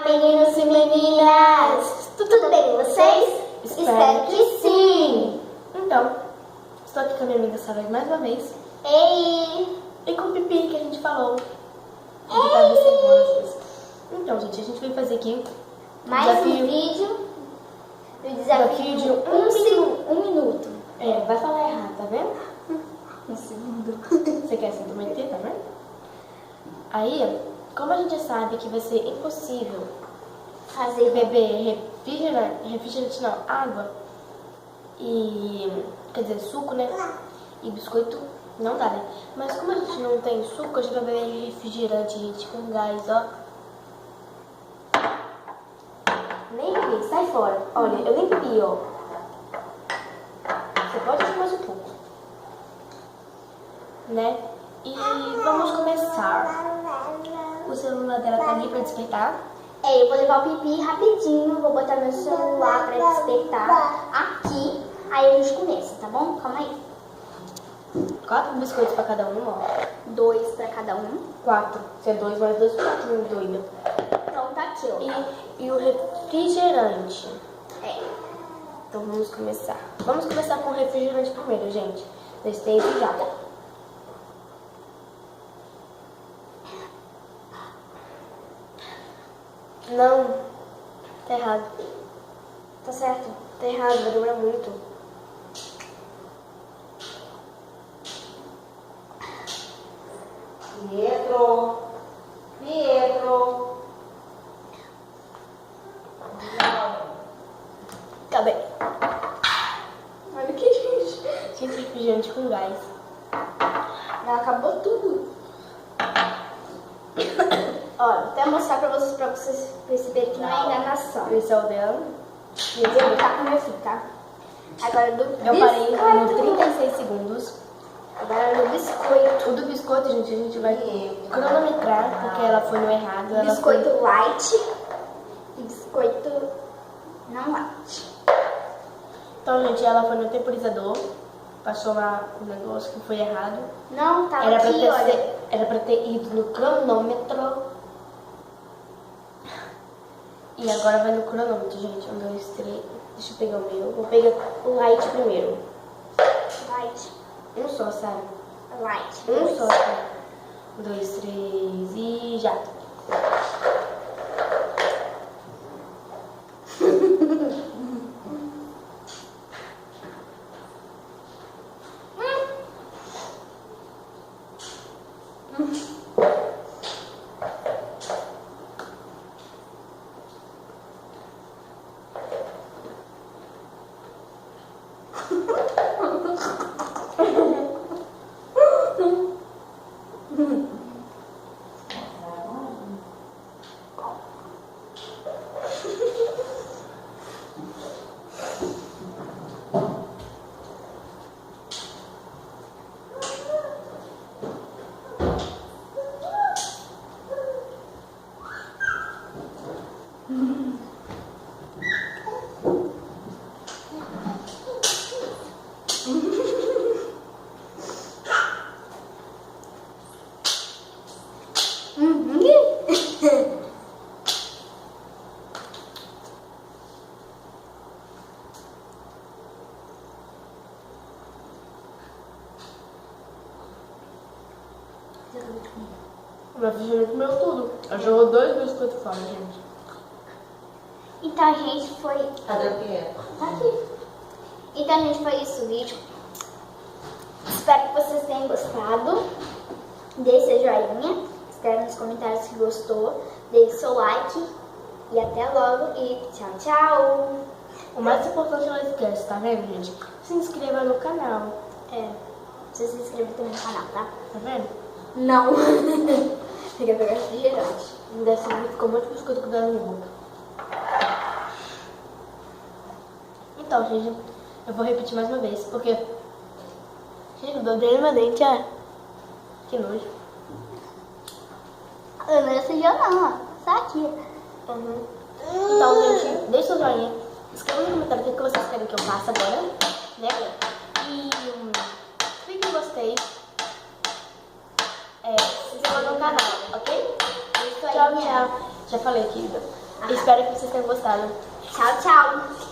meninos e meninas! Tudo bem com vocês? Espero que sim! Então, estou aqui com a minha amiga Sara mais uma vez. Ei! E com o Pipi que a gente falou. Ele tá observando. Então, gente, a gente veio fazer aqui mais um vídeo do desafio de um minuto. É, vai falar errado, tá vendo? Um segundo. Você quer se intrometer, tá vendo? Aí, como a gente sabe que vai ser impossível Fazer beber refrigerante não, água e, quer dizer, suco, né? E biscoito não dá, né? Mas como a gente não tem suco, a gente vai beber refrigerante, gente, com gás, ó. Nem bebi, sai fora. Olha, eu nem bebi, ó. Você pode tomar mais um pouco, né? E vamos começar. O celular dela tá ali pra despertar. É, eu vou levar o Pipi rapidinho, vou botar meu celular pra despertar aqui, aí a gente começa, tá bom? Calma aí. 4 biscoitos pra cada um, ó. 2 pra cada um. 4. Se é 2 mais 2, 4, meu doida. Então tá aqui, ó. E o refrigerante. É. Então vamos começar. Vamos começar com o refrigerante primeiro, gente. Desse tempo já. Não, tá errado. Tá certo? Tá errado, vai demorar muito. Pietro. Acabei. Olha que gente. Gente, refrigerante com gás. Já acabou tudo. Olha, vou até mostrar pra vocês perceberem que não é enganação. Esse é o dela. E eu vou botar com meu filho, tá? Agora do Eu parei no 36 segundos. Agora do biscoito. O do biscoito, gente, a gente vai cronometrar, porque ela foi no errado. Ela Biscoito foi... light e biscoito não light. Então, gente, ela foi no temporizador. Passou lá o negócio que foi errado. Não, tava Era aqui, olha. Era pra ter ido no cronômetro. E agora vai no cronômetro, gente. 1, 2, 3. Deixa eu pegar o meu. Vou pegar o light primeiro. Light. Um só, sabe? Light. Um só, sabe? 1, 2, 3 e já. O meu refrigerante comeu tudo. Ela jogou 2 biscoitos fora, gente. Então a gente foi. Cadê o que? Tá aqui. Então a gente foi isso o vídeo. Espero que vocês tenham gostado. Deixe seu joinha. Escreve nos comentários se gostou. Deixe seu like. E até logo. E tchau, tchau. O mais importante não esquece, tá vendo, gente? Se inscreva no canal. É. Você se inscreve também no canal, tá? Tá vendo? Não. Fica pegar refrigerante. Dessa vez ficou muito biscoito com dela no boca. Então, gente, eu vou repetir mais uma vez, porque... Gente, eu dei meu dente, ó. Que nojo. Eu não ia sujar não, ó. Só aqui. Então, gente, deixa o joinha. Escreva no comentário o que vocês querem que eu faça agora, né? E clique em gostei. Se inscreva no canal, ok? Isso aí, Tchau, minha. tchau. Já falei, querida. Espero que vocês tenham gostado. Tchau, tchau.